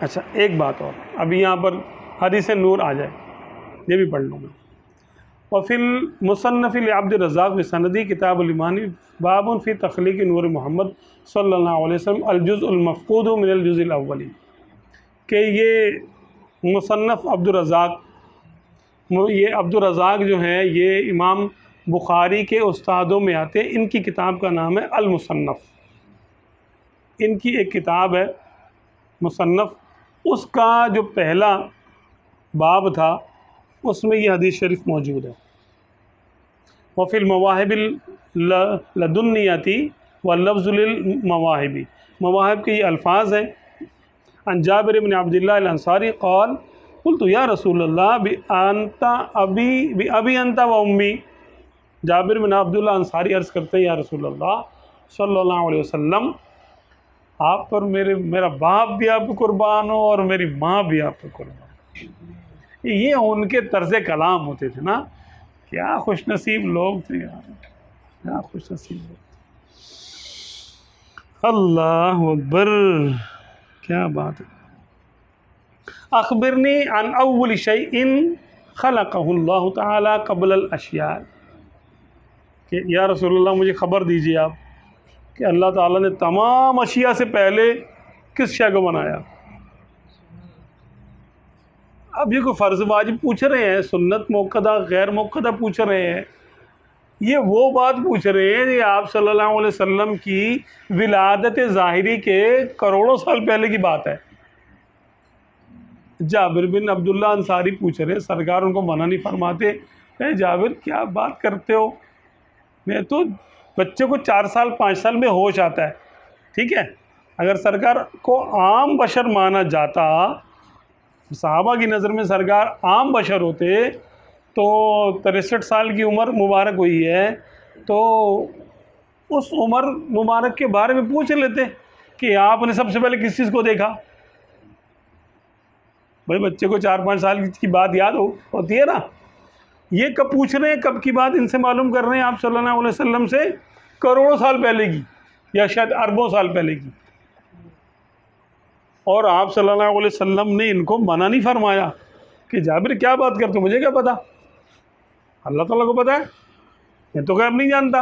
अच्छा, एक बात और, अभी यहाँ पर हदीस नूर आ जाए, ये भी पढ़ लूँगा। वफ़िल मुसन्नफ़िल अब्द रज़्ज़ाक़ बिसनदी किताबुल ईमान बाबुन फ़ी तख़लीक़ नूर मोहम्मद सल्लल्लाहु अलैहि वसल्लम अल-जुज़्उल मफ़क़ूद मिनल जुज़्इल अव्वली, कि ये मुसन्नफ़ अब्दुर रज़्ज़ाक़, ये अब्दुर रज़्ज़ाक़ जो हैं ये इमाम बुखारी के उस्तादों में आते हैं। इनकी किताब का नाम है अल मुसन्नफ़। इनकी एक किताब है मुसन्नफ़, उसका जो पहला बाब था उसमें ये हदीस शरीफ मौजूद है। वफ़िल मवाहिबिल लदुन्नियती व लफ्ज़ुल मवाहिबी, मवाहिब के ये अल्फाज हैं। अन जाबिर इब्न अब्दुल्लाह अल अंसारी क़ाल क़ुल्तु या रसूलल्लाह बि अबी अंता व उम्मी। जाबिर बिन अब्दुल्लाह अंसारी अर्ज़ करते हैं, या रसूलल्लाह सल्लल्लाहु अलैहि वसल्लम, आप पर मेरा बाप भी आप पे कुर्बान हो और मेरी माँ भी आप पे कुर्बान। ये उनके तर्ज़ कलाम होते थे ना, क्या खुशनसीब लोग थे यार, क्या खुशनसीब लोग थे। अल्लाह अकबर, क्या बात है। अखबिरनी अन अव्वल शैइन खलक़हुल्लाहु तआला क़ब्ल अल अशिया, कि या रसूलल्लाह मुझे ख़बर दीजिए आप कि अल्लाह ताला ने तमाम अशिया से पहले किस शय को बनाया। अब ये कोई फ़र्ज़ वाजिब पूछ रहे हैं, सुन्नत मुक्कदा गैर मुक्कदा पूछ रहे हैं, ये वो बात पूछ रहे हैं कि आप सल्लल्लाहु अलैहि वसल्लम की विलादत ज़ाहिरी के करोड़ों साल पहले की बात है। जाबिर बिन अब्दुल्ला अंसारी पूछ रहे हैं, सरकार उनको मना नहीं फरमाते। कहे जाबिर क्या बात करते हो, मैं तो बच्चे को 4 साल 5 साल में होश आता है, ठीक है। अगर सरकार को आम बशर माना जाता, सहाबा की नज़र में सरकार आम बशर होते, तो 63 साल की उम्र मुबारक हुई है, तो उस उम्र मुबारक के बारे में पूछ लेते कि आपने सबसे पहले किस चीज़ को देखा। भाई बच्चे को 4-5 साल की बात याद होती है ना, ये कब पूछ रहे हैं, कब की बात इनसे मालूम कर रहे हैं आप सल्लल्लाहु अलैहि वसल्लम से, करोड़ों साल पहले की या शायद अरबों साल पहले की। और आप सल्लल्लाहु अलैहि वसल्लम ने इनको मना नहीं फरमाया कि जाबिर क्या बात करते हो, मुझे क्या पता, अल्लाह ताला को पता है, मैं तो गैब नहीं जानता,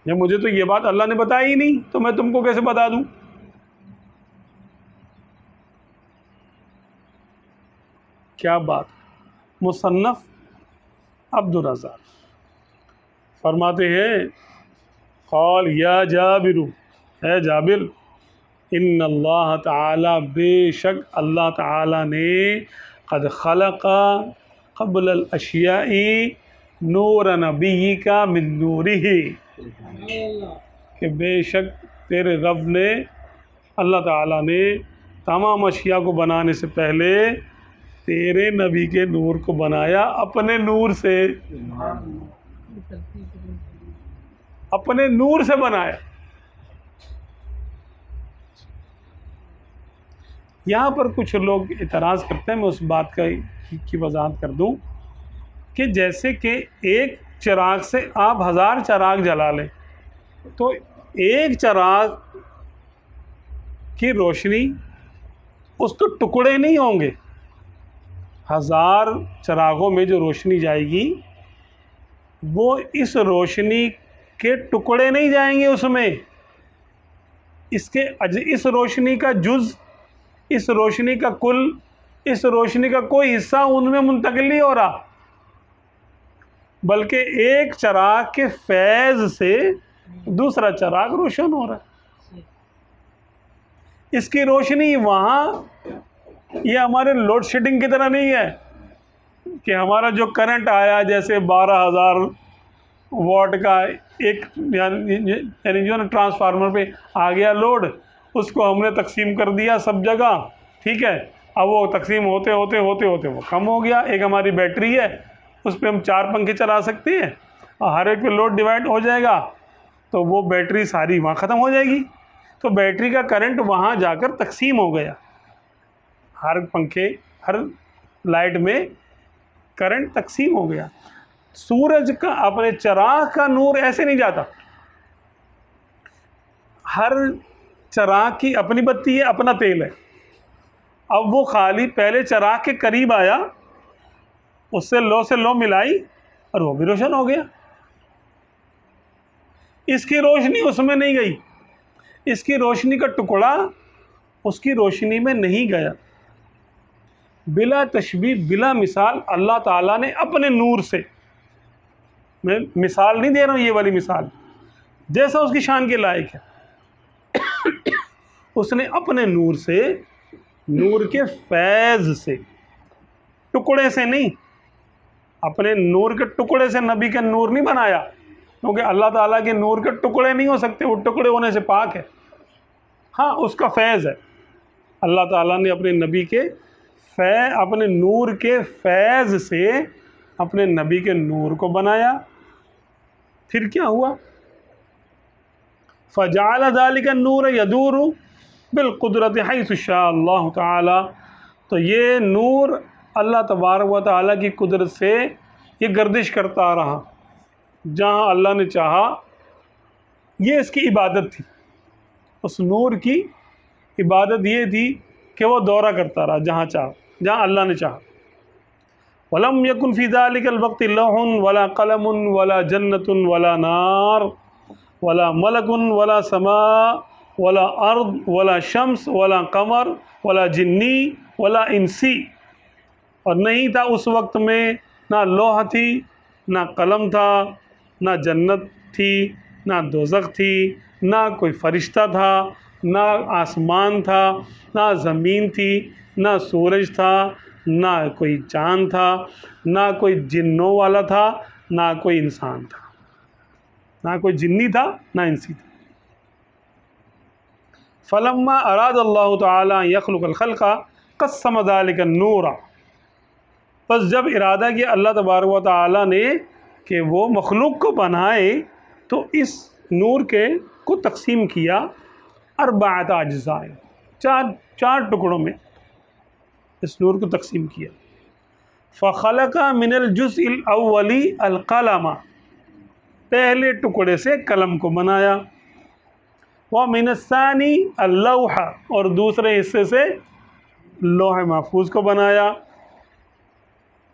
या मुझे तो ये बात अल्लाह ने बताई ही नहीं, तो मैं तुमको कैसे बता दूं। क्या बात। मुसन्नफ़ अब्दुर रज़्ज़ाक़ फरमाते हैं, क़ाल या जाबिर, है जाबिर, इन्नल्लाह ताला, बेशक अल्लाह ताला ने क़द ख़लक़ा क़ब्ल अल अशियाई नूर नबिय्यिका मिन नूरिही, कि बेशक तेरे रब ने, अल्लाह ताला ने तमाम अशिया को बनाने से पहले तेरे नबी के नूर को बनाया अपने नूर से, अपने नूर से बनाया। यहाँ पर कुछ लोग इतराज़ करते हैं, मैं उस बात की वजाहत कर दूँ कि जैसे कि एक चिराग से आप 1000 चिराग जला लें, तो एक चिराग की रोशनी, उसके टुकड़े नहीं होंगे, 1000 चिरागों में जो रोशनी जाएगी वो इस रोशनी के टुकड़े नहीं जाएंगे उसमें, इस रोशनी का जुज़, इस रोशनी का कुल, इस रोशनी का कोई हिस्सा उनमें मुंतकिल नहीं हो रहा, बल्कि एक चिराग के फैज़ से दूसरा चिराग रोशन हो रहा है। इसकी रोशनी वहाँ, ये हमारे लोड शेडिंग की तरह नहीं है कि हमारा जो करंट आया जैसे 12,000 वाट का एक यानी जो ना ट्रांसफार्मर पे आ गया लोड, उसको हमने तकसीम कर दिया सब जगह, ठीक है। अब वो तकसीम होते होते होते होते वो कम हो गया। एक हमारी बैटरी है, उस पर हम 4 पंखे चला सकते हैं और हर एक पे लोड डिवाइड हो जाएगा, तो वो बैटरी सारी वहाँ ख़त्म हो जाएगी। तो बैटरी का करंट वहाँ जाकर तकसीम हो गया, हर पंखे, हर लाइट में करंट तकसीम हो गया। सूरज का, अपने चिराग का नूर ऐसे नहीं जाता, हर चिराग की अपनी बत्ती है, अपना तेल है। अब वो खाली पहले चिराग के करीब आया, उससे लो से लो मिलाई और वो भी रोशन हो गया। इसकी रोशनी उसमें नहीं गई, इसकी रोशनी का टुकड़ा उसकी रोशनी में नहीं गया। बिला तशबीह बिला मिसाल अल्लाह ताला ने अपने नूर से, मैं मिसाल नहीं दे रहा हूँ ये वाली मिसाल, जैसा उसकी शान के लायक है, उसने अपने नूर से, नूर के फैज़ से, टुकड़े से नहीं, अपने नूर के टुकड़े से नबी का नूर नहीं बनाया, क्योंकि अल्लाह ताला के नूर के टुकड़े नहीं हो सकते, वो टुकड़े होने से पाक है। हाँ, उसका फैज़ है। अल्लाह ताला ने अपने नबी के अपने नूर के फैज़ से अपने नबी के नूर को बनाया। फिर क्या हुआ? फ़जाअल ज़ालिका नूर यदूरु बिलकुदरत हैसु शाअ अल्लाह ताला। तो ये नूर अल्लाह तबारक व तआला की कुदरत से ये गर्दिश करता रहा जहाँ अल्लाह ने चाहा। ये इसकी इबादत थी, उस नूर की इबादत ये थी कि वो दौरा करता रहा जहाँ चाहा, जहाँ अल्लाह ने चाहा। वलम यकुन फ़ी ज़ालिकल वक़्ति लौहुन वला क़लमुन वला जन्नतुन वला नार वला मलकुन वला समा वला अर्द वला शम्स वला कमर वला जिन्नी वला इंसी। और नहीं था उस वक्त में ना लोहा थी, ना कलम था, ना जन्नत थी, ना दोज़ख थी, ना कोई फ़रिश्ता था, ना आसमान था, ना ज़मीन थी, ना सूरज था, ना कोई चाँद था, ना कोई जिन्नों वाला था, ना कोई इंसान था, ना कोई जिन्नी था, ना इंसी था। फ़लम्मा अराद अल्लाह ताला यख़्लुक़ल ख़ल्क़ा क़स्सम ज़ालिका नूरा। बस जब इरादा किया अल्लाह तबारक व तआला ने कि वो मखलूक को बनाए, तो इस नूर के को तकसीम किया अरबाअत अज्ज़ाए, चार टुकड़ों में इस नूर को तकसीम किया। फ़ख़लक़ा मिनल जुज़इल अव्वली अल क़लमा, पहले टुकड़े से कलम को बनाया। व मिनस्सानी अल्लौहा, और दूसरे हिस्से से लोहे महफूज को बनाया।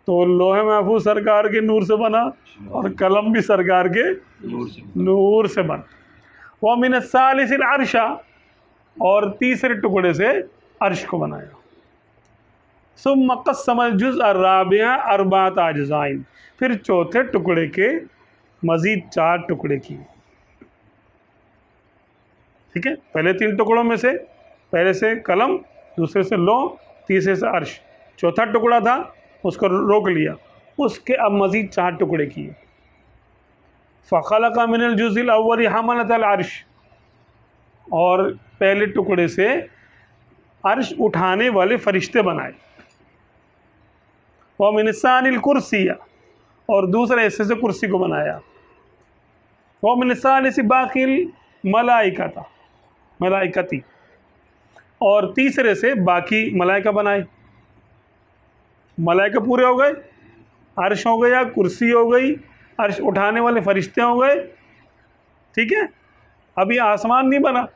तो लोहे महफूज सरकार के नूर से बना और कलम भी सरकार के नूर से बना। व मिनस्सालिसिल अर्शा, और तीसरे टुकड़े से अर्श को बनाया। सुम्मा क़स्समल जुज़ अर्राबिआ अरबाअत अज्ज़ाइन, फिर चौथे टुकड़े के मज़ीद 4 टुकड़े किए। ठीक है, पहले 3 टुकड़ों में से, पहले से कलम, दूसरे से लौह, तीसरे से अर्श, चौथा टुकड़ा था उसको रोक लिया, उसके अब मज़ीद 4 टुकड़े किए। फ़ख़लक़ा मिनल जुज़इल अव्वली हमलतल अर्श, और पहले टुकड़े से अर्श उठाने वाले फरिश्ते बनाए। व मिनस्सानिल कुर्सिया, और दूसरे हिस्से से कुर्सी को बनाया। व मिनस्सालिसि बाक़िल मलाइकती, और तीसरे से बाकी मलाइका बनाए। मलाइका पूरे हो गए, अर्श हो गया, कुर्सी हो गई, अर्श उठाने वाले फरिश्ते हो गए। ठीक है, अभी आसमान नहीं बना,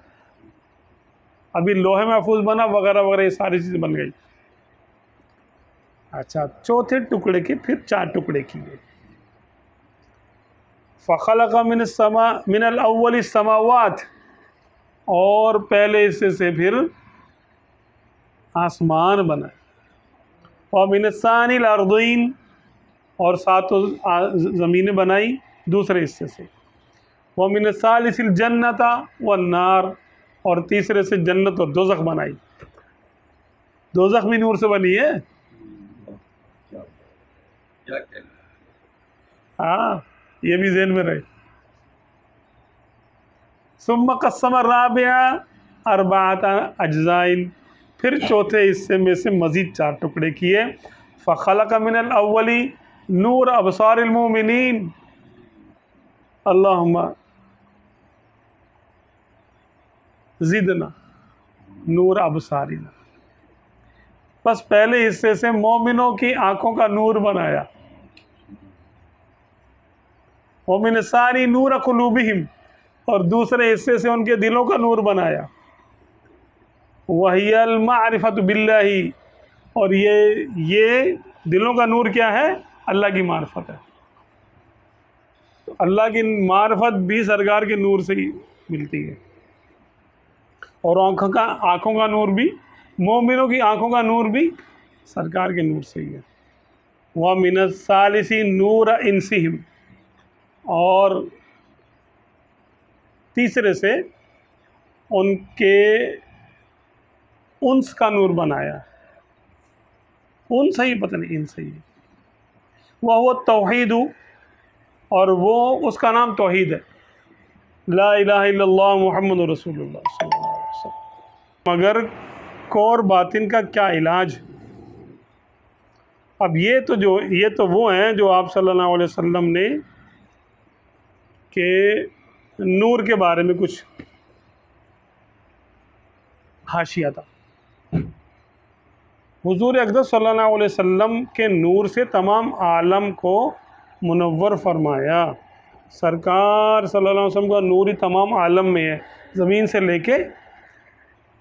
अभी लोहे महफूज बना, वगैरह वगैरह, ये सारी चीज़ें बन गई। अच्छा, चौथे टुकड़े के फिर 4 टुकड़े किए। फ़ख़लक़ा मिनल अव्वली समावात, और पहले हिस्से से फिर आसमान बना। और मिनस्सानिल अर्दीन, और 7 ज़मीनें बनाई दूसरे हिस्से से। व मिनस्सालिसिल जन्नता वन नार, और तीसरे से जन्नत और दोज़ख बनाई। दोज़ख भी नूर से बनी है। हाँ, ये भी ज़हन में रहे। सुम्मा क़स्सम राबिआ अरबाअत अज्ज़ाइन, फिर चौथे हिस्से में से मज़ीद 4 टुकड़े किए। फ़ख़लक़ा मिनल अव्वली नूर अबसारिल मोमिनीन, अल्लाहुम्मा ज़िदना नूर अबसारिना। बस पहले हिस्से से मोमिनों की आंखों का नूर बनाया। व मिन सारी नूर क़ुलूबिहिम, और दूसरे हिस्से से उनके दिलों का नूर बनाया। वहियल मारिफत बिल्लाही, और ये दिलों का नूर क्या है? अल्लाह की मारिफत है। तो अल्लाह की मारिफत भी सरकार के नूर से ही मिलती है। और आँखों का नूर भी, मोमिनों की आँखों का नूर भी सरकार के नूर से ही है। वह मिनस सालिसी नूर इंसिहिम, और तीसरे से उनके उन्स का नूर बनाया। उन सही, पता नहीं इन सही। वह वो तौहीद, और वो उसका नाम तौहीद है। ला इलाहा इल्लल्लाह मुहम्मदुर रसूलुल्लाह सल्लल्लाहु अलैहि वसल्लम। मगर कौर बातिन का क्या इलाज? अब ये तो वो हैं जो आप सल्लल्लाहु अलैहि वसल्लम ने के नूर के बारे में कुछ हाशिया था। हुजूर अक़दस सल्लल्लाहु अलैहि वसल्लम के नूर से तमाम आलम को मुनव्वर फरमाया। सरकार सल्लल्लाहु अलैहि वसल्लम का नूर ही तमाम आलम में है, ज़मीन से लेके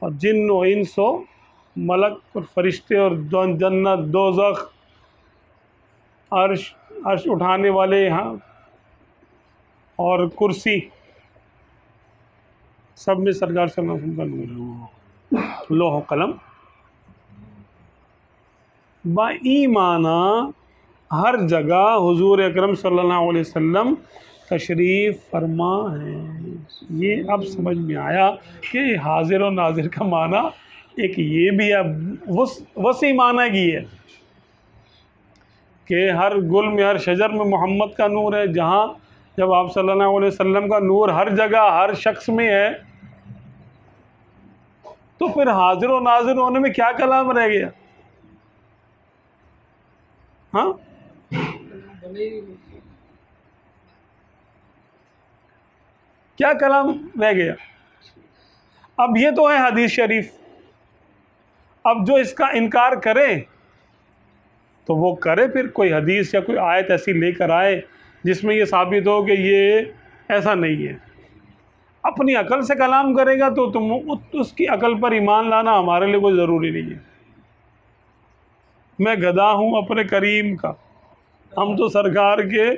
और जिन्न व इंस व मलक और फरिश्ते और जन्नत, दोज़ख, अर्श उठाने वाले यहाँ और कुर्सी, सब में सरकार सल्लल्लाहु अलैहि वसल्लम का नूर है। लोह कलम बईमाना हर जगह हुजूर अकरम सल्लल्लाहु अलैहि वसल्लम तशरीफ़ फरमा है। ये अब समझ में आया कि हाजिर और नाजिर का माना एक ये भी है, वसी माना की है कि हर गुल में, हर शजर में मोहम्मद का नूर है। जहाँ जब आप सल्लल्लाहु अलैहि वसल्लम का नूर हर जगह, हर शख्स में है, तो फिर हाजिर और नाजिर होने में क्या कलाम रह गया? हाँ, क्या कलाम रह गया? अब ये तो है हदीस शरीफ। अब जो इसका इनकार करे तो वो करे, फिर कोई हदीस या कोई आयत ऐसी लेकर आए जिसमें ये साबित हो कि ये ऐसा नहीं है। अपनी अकल से कलाम करेगा तो तुम उसकी अकल पर ईमान लाना हमारे लिए कोई ज़रूरी नहीं है। मैं गधा हूँ अपने करीम का, हम तो सरकार के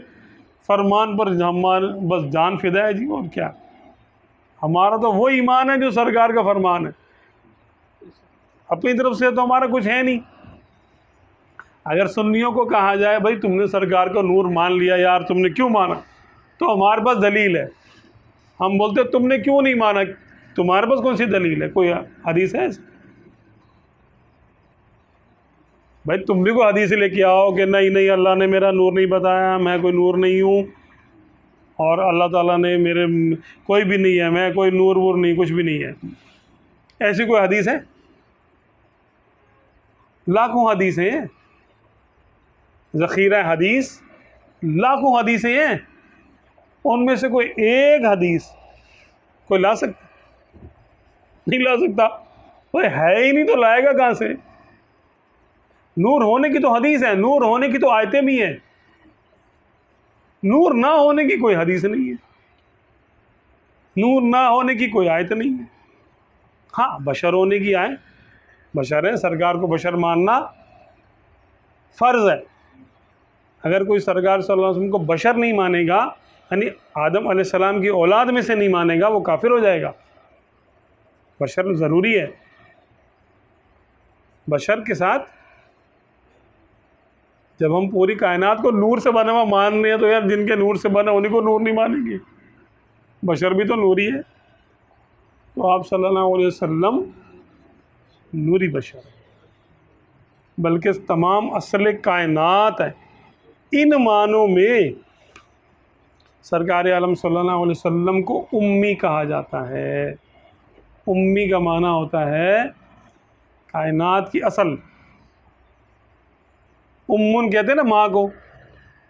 फरमान पर बस जान फिदा है जी। और क्या, हमारा तो वो ईमान है जो सरकार का फरमान है। अपनी तरफ से तो हमारा कुछ है नहीं। अगर सुन्नियों को कहा जाए भाई तुमने सरकार का नूर मान लिया यार, तुमने क्यों माना, तो हमारे पास दलील है। हम बोलते तुमने क्यों नहीं माना, तुम्हारे पास कौन सी दलील है? कोई हदीस है ऐसी? भाई तुम भी कोई हदीस लेके आओ कि नहीं नहीं अल्लाह ने मेरा नूर नहीं बताया, मैं कोई नूर नहीं हूँ, और अल्लाह ताला ने मेरे कोई भी नहीं है, मैं कोई नूर वूर नहीं, कुछ भी नहीं है। ऐसी कोई हदीस है? लाखों हदीसें हैं, ज़ख़ीरा हदीस लाखों हदीसें हैं। उनमें से कोई एक हदीस कोई ला सकता? नहीं ला सकता। कोई है ही नहीं तो लाएगा कहाँ से? नूर होने की तो हदीस है, नूर होने की तो आयतें भी हैं, नूर ना होने की कोई हदीस नहीं है, नूर ना होने की कोई आयत नहीं है। हाँ, बशर होने की आए, बशर है, सरकार को बशर मानना फ़र्ज़ है। अगर कोई सरकार सल्लल्लाहु अलैहि वसल्लम को बशर नहीं मानेगा, यानी आदम अलैहिस्सलाम की औलाद में से नहीं मानेगा, वो काफिर हो जाएगा। बशर ज़रूरी है। बशर के साथ जब हम पूरी कायनात को नूर से बना हुआ मान रहे हैं, तो यार जिनके नूर से बना उन्हीं को नूर नहीं मानेंगे? बशर भी तो नूरी है। तो आप सल्लल्लाहु अलैहि वसल्लम नूरी बशर है, बल्कि तमाम असल कायनात है। इन मानों में सरकार आलम सल्लल्लाहु अलैहि वसल्लम को उम्मी कहा जाता है। उम्मी का माना होता है कायनात की असल। उम्मुन कहते हैं ना माँ को,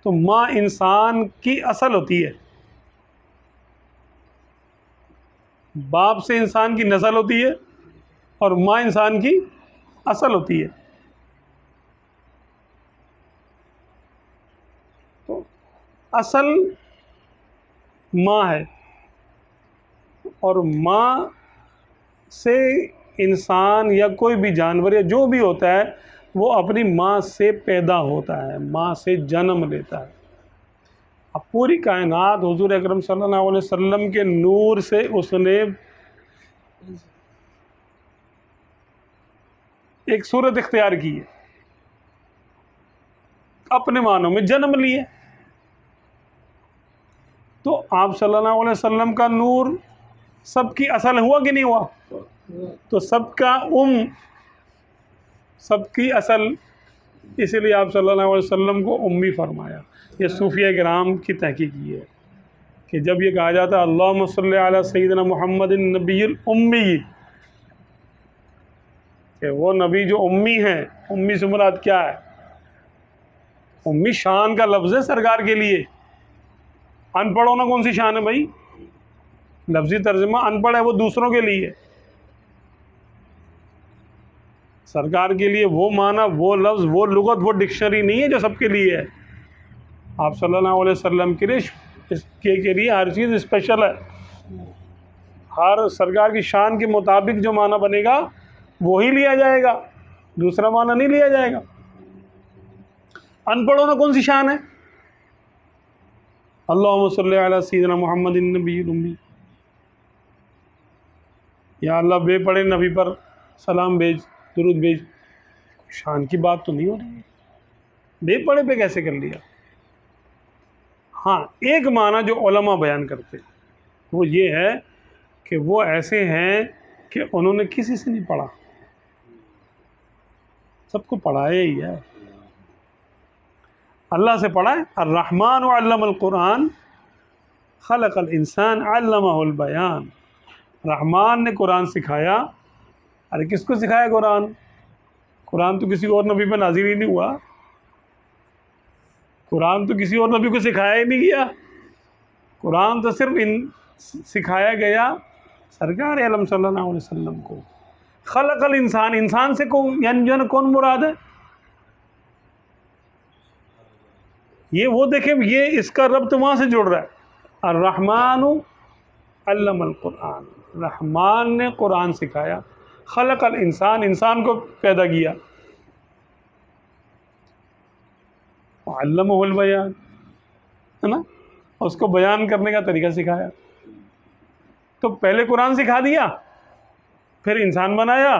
तो माँ इंसान की असल होती है। बाप से इंसान की नस्ल होती है और माँ इंसान की असल होती है। तो असल माँ है, और माँ से इंसान या कोई भी जानवर या जो भी होता है वो अपनी माँ से पैदा होता है, माँ से जन्म लेता है। अब पूरी कायनात हुजूर अकरम सल्लल्लाहु अलैहि वसल्लम के नूर से उसने एक सूरत इख्तियार की है, अपने मानों में जन्म लिए। तो आप सल्लल्लाहु अलैहि वसल्लम का नूर सबकी असल हुआ कि नहीं हुआ? तो सबकी असल, इसीलिए आप सल्लल्लाहु अलैहि वसल्लम को उम्मी फरमाया। ये सूफिया किराम की तहकीकी है कि जब ये कहा जाता है अल्लाहुम्मा सल्ली अला सय्यिदिना मुहम्मदिन नबिय्युल उम्मी, कि वो नबी जो उम्मी हैं, उम्मी से मुराद क्या है? उम्मी शान का लफ्ज़ है सरकार के लिए। अनपढ़ होना कौन सी शान है भाई? लफ्ज़ी तर्जुमा अनपढ़ है वो दूसरों के लिए, सरकार के लिए वो माना, वो लफ्ज़, वो लुगत, वो डिक्शनरी नहीं है जो सबके लिए है। आप सल्लल्लाहु अलैहि वसल्लम के लिए हर चीज़ स्पेशल है। हर सरकार की शान के मुताबिक जो माना बनेगा वो ही लिया जाएगा, दूसरा माना नहीं लिया जाएगा। अनपढ़ होना कौन सी शान है? अल्लाहुम्मा सल्ली अला सय्यिदिना मुहम्मदिन नबिय्युल उम्मी, या अल्लाह बेपढ़े नबी पर सलाम भेज, दुरूद भेज। शान की बात तो नहीं हो रही है, बेपढ़े पे कैसे कर लिया? हाँ, एक माना जो उलमा बयान करते हैं वो ये है कि वो ऐसे हैं कि उन्होंने किसी से नहीं पढ़ा, सबको पढ़ाया ही है, अल्लाह से पढ़ा है। अर्रहमान अल्लमल कुरान खलक़ल इंसान अल्लमहुल बयान। रहमान ने कुरान सिखाया। अरे किसको सिखाया कुरान? कुरान तो किसी और नबी पे नाजिल ही नहीं हुआ, कुरान तो किसी और नबी को सिखाया ही नहीं गया। कुरान तो सिर्फ सिखाया गया सरकार आलम सल्लल्लाहु अलैहि वसल्लम को। खलक़ल इंसान, इंसान से यानी जो है कौन मुराद है? ये वो देखें, ये इसका रब्त वहाँ से जुड़ रहा है। अर्रहमानु अल्लमल कुरान, रहमान ने कुरान सिखाया। खलक़ल इंसान, इंसान को पैदा किया। अल्लमहुल बयान, है ना, उसको बयान करने का तरीका सिखाया। तो पहले कुरान सिखा दिया, फिर इंसान बनाया,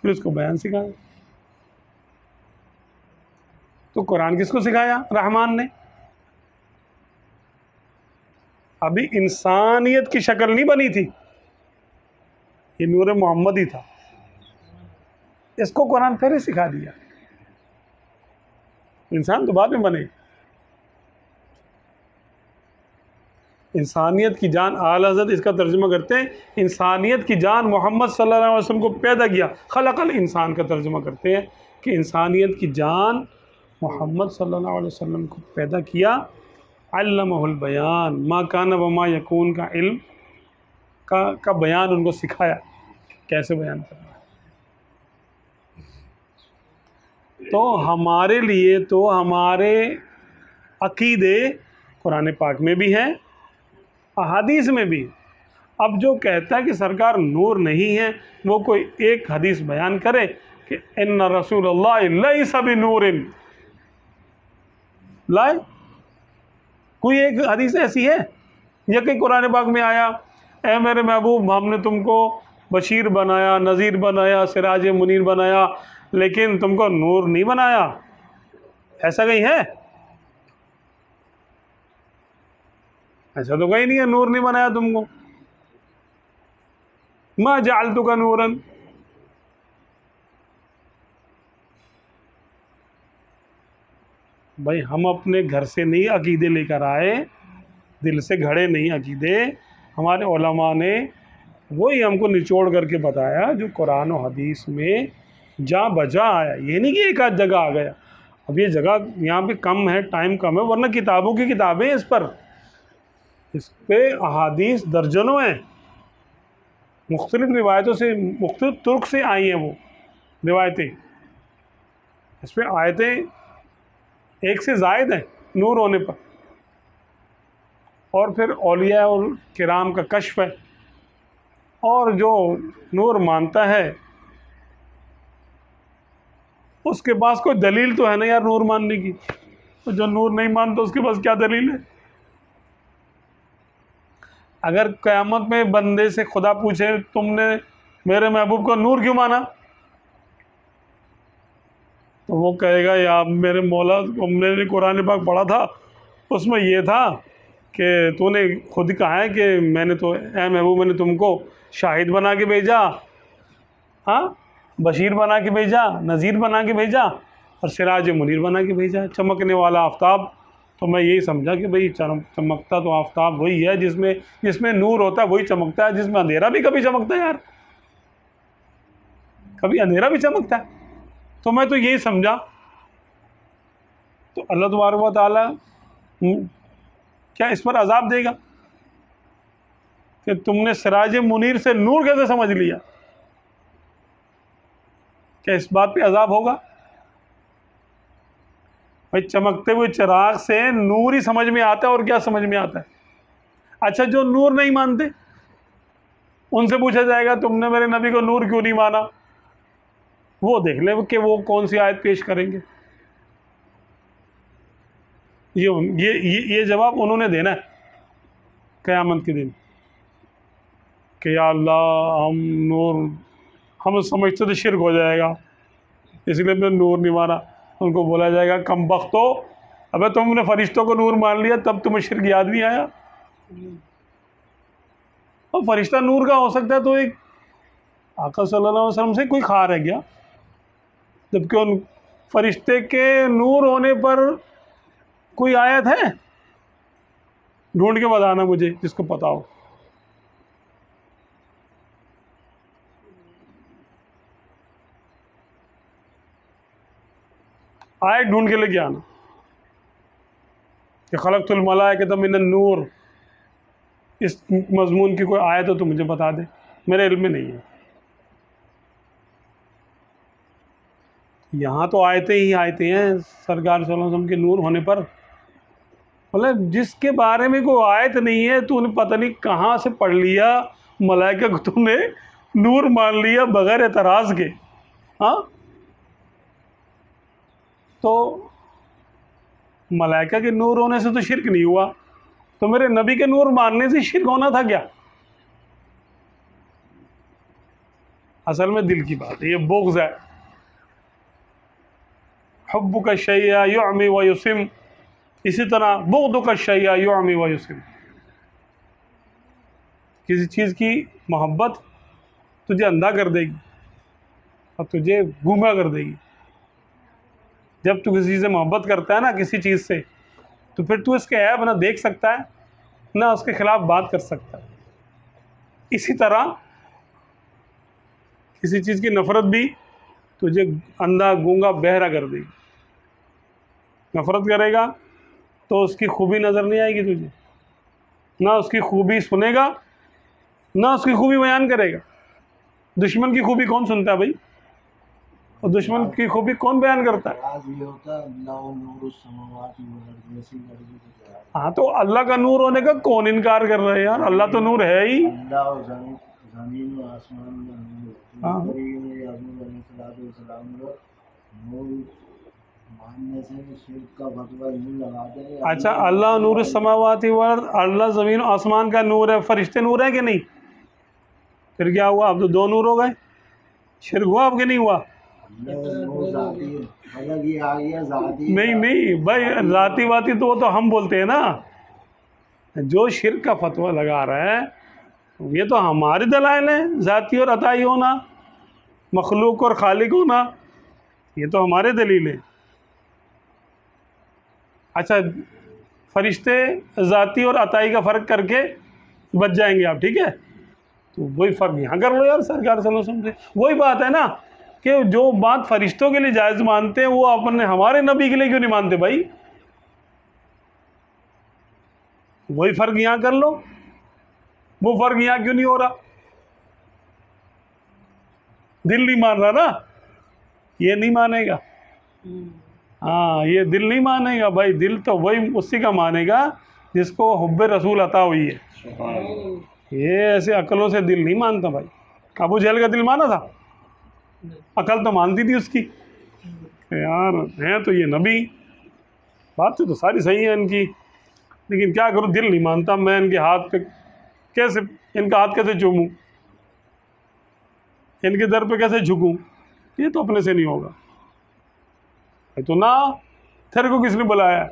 फिर उसको बयान सिखाया। तो कुरान किसको सिखाया? रहमान ने। अभी इंसानियत की शक्ल नहीं बनी थी, ये नूर मोहम्मद ही था, इसको कुरान पहले सिखा दिया। इंसान तो बाद में बने। इंसानियत की जान, आला हज़रत इसका तर्जुमा करते हैं, इंसानियत की जान मोहम्मद सल्लल्लाहु अलैहि वसल्लम को पैदा किया। खलक़ल इंसान का तर्जुमा करते हैं कि इंसानियत की जान मोहम्मद सल्लल्लाहु अलैहि वसल्लम को पैदा किया। अल्लमहुल बयान, मा कान व मा यकून का इल्म का बयान उनको सिखाया, कैसे बयान करना है। तो हमारे लिए तो हमारे अकीदे कुरान पाक में भी हैं, अहादीस में भी। अब जो कहता है कि सरकार नूर नहीं है, वो कोई एक हदीस बयान करे कि इन्ना रसूलुल्लाह लैसा बिनूरिन, लाए कोई एक हदीस ऐसी है या कि कुरान पाक में आया ए मेरे महबूब हमने तुमको बशीर बनाया, नज़ीर बनाया, सिराज मुनीर बनाया, लेकिन तुमको नूर नहीं बनाया? ऐसा कहीं है? ऐसा तो कहीं नहीं है, नूर नहीं बनाया तुमको। मा जअलतुका नूरन, भाई हम अपने घर से नहीं अकीदे लेकर आए, दिल से घड़े नहीं अकीदे, हमारे उलमा ने वही हमको निचोड़ करके बताया जो कुरान और हदीस में जा बजा आया। ये नहीं कि एक आध जगह आ गया। अब ये जगह यहाँ पे कम है, टाइम कम है, वरना किताबों की किताबें इस पे अहादीस दर्जनों हैं, मुख्तलिफ रिवायतों से, मुख्तलिफ तुर्क से आई हैं वो रिवायतें। इस पर आयतें एक से ज़ायद हैं नूर होने पर। और फिर औलिया और किराम का कश्फ है, और जो नूर मानता है उसके पास कोई दलील तो है ना यार नूर मानने की। तो जो नूर नहीं मानता उसके पास क्या दलील है? अगर क़यामत में बंदे से खुदा पूछे तुमने मेरे महबूब को नूर क्यों माना, तो वो कहेगा यार मेरे मौला, मैंने कुरान पाक पढ़ा था, उसमें ये था कि तूने खुद कहा है कि मैंने तो ए महबूब मैंने तुमको शाहिद बना के भेजा, हाँ बशीर बना के भेजा, नज़ीर बना के भेजा और सिराज मुनीर बना के भेजा, चमकने वाला आफ्ताब। तो मैं यही समझा कि भाई चमकता तो आफ्ताब वही है जिसमें नूर होता है, वही चमकता है, जिसमें अंधेरा भी कभी चमकता है यार, कभी अंधेरा भी चमकता है। तो मैं तो यही समझा। तो अल्लाह तबारक व तआला क्या इस पर अजाब देगा कि तुमने सिराज मुनीर से नूर कैसे समझ लिया? क्या इस बात पे अजाब होगा? भाई चमकते हुए चिराग से नूर ही समझ में आता है, और क्या समझ में आता है? अच्छा जो नूर नहीं मानते उनसे पूछा जाएगा तुमने मेरे नबी को नूर क्यों नहीं माना, वो देख ले कि वो कौन सी आयत पेश करेंगे। ये जवाब उन्होंने देना है क़यामत के दिन कि या अल्लाह हम समझते तो शिर्क हो जाएगा, इसलिए हमने नूर नहीं माना। उनको बोला जाएगा कम बख्तो, अबे तुमने फरिश्तों को नूर मान लिया तब तुम्हें शिर्क याद नहीं आया। और फरिश्ता नूर का हो सकता है तो एक आका सल्लल्लाहु अलैहि वसल्लम से कोई खा रह गया, जबकि उन फरिश्ते के नूर होने पर कोई आयत है? ढूंढ के बताना मुझे जिसको पता हो। आयत ढूंढ के लेके आना कि खलक़तुल मलाइकता मिनन नूर, इस मजमून की कोई आयत हो तो मुझे बता दे, मेरे इल्म में नहीं है। यहाँ तो आयतें ही आयतें हैं सरकार सल्लल्लाहु अलैहि वसल्लम के नूर होने पर। मतलब जिसके बारे में कोई आयत नहीं है तूने पता नहीं कहाँ से पढ़ लिया, मलाइका को तूने नूर मान लिया बगैर एतराज़ के। हाँ तो मलाइका के नूर होने से तो शिरक नहीं हुआ, तो मेरे नबी के नूर मानने से शिरक होना था क्या? असल में दिल की बात है, ये बुग़्ज़ है। हुब्बुका शैया युअमी व युसिम, इसी तरह बुग़्दुका शैया युअमी व युसिम। किसी चीज़ की मोहब्बत तुझे अंधा कर देगी और तुझे गूंगा कर देगी। जब तू किसी से मोहब्बत करता है ना, किसी चीज़ से, तो फिर तू इसके ऐब ना देख सकता है ना उसके ख़िलाफ़ बात कर सकता है। इसी तरह किसी चीज़ की नफ़रत भी तुझे अंधा गूंगा बहरा कर देगी। नफ़रत करेगा तो उसकी खूबी नज़र नहीं आएगी तुझे, ना उसकी खूबी सुनेगा ना उसकी खूबी बयान करेगा। दुश्मन की खूबी कौन सुनता है भाई, और दुश्मन की खूबी कौन बयान करता है? हाँ तो अल्लाह का नूर होने का कौन इनकार कर रहा है यार? अल्लाह तो नूर है ही। हाँ अच्छा अल्लाह नूर समावाति वल अर्द, अल्लाह ज़मीन आसमान का नूर है, फरिश्ते नूर है कि नहीं? फिर क्या हुआ? अब तो दो नूर हो गए, शिरक हुआ अब कि नहीं हुआ? नहीं भाई, ज़ाती वाती तो वो तो हम बोलते हैं ना। जो शिरक का फतवा लगा रहा है ये तो हमारे दलाइल हैं, ज़ाती और अताई होना, मखलूक और खालिक होना, ये तो हमारे दलील हैं। अच्छा फरिश्ते ज़ाती और अताई का फ़र्क करके बच जाएंगे आप, ठीक है? तो वही फ़र्क यहाँ कर लो यार सरकार सल्लल्लाहु अलैहि वसल्लम से। वही बात है ना कि जो बात फरिश्तों के लिए जायज़ मानते हैं वो अपने हमारे नबी के लिए क्यों नहीं मानते भाई? वही फ़र्क यहाँ कर लो, वो फ़र्क यहाँ क्यों नहीं हो रहा? दिल नहीं मान रहा ना, ये नहीं मानेगा। हाँ ये दिल नहीं मानेगा भाई, दिल तो वही उसी का मानेगा जिसको हुब्बे रसूल अता हुई है। ये ऐसे अकलों से दिल नहीं मानता भाई। अबू जहल का दिल माना था? अकल तो मानती थी उसकी। यार हैं तो ये नबी, बातें तो सारी सही है इनकी, लेकिन क्या करूँ, दिल नहीं मानता। मैं इनके हाथ पे कैसे, इनका हाथ कैसे चूमूं, इनके दर पे कैसे झुकूं? ये तो अपने से नहीं होगा। तो ना, तेरे को किसने बुलाया?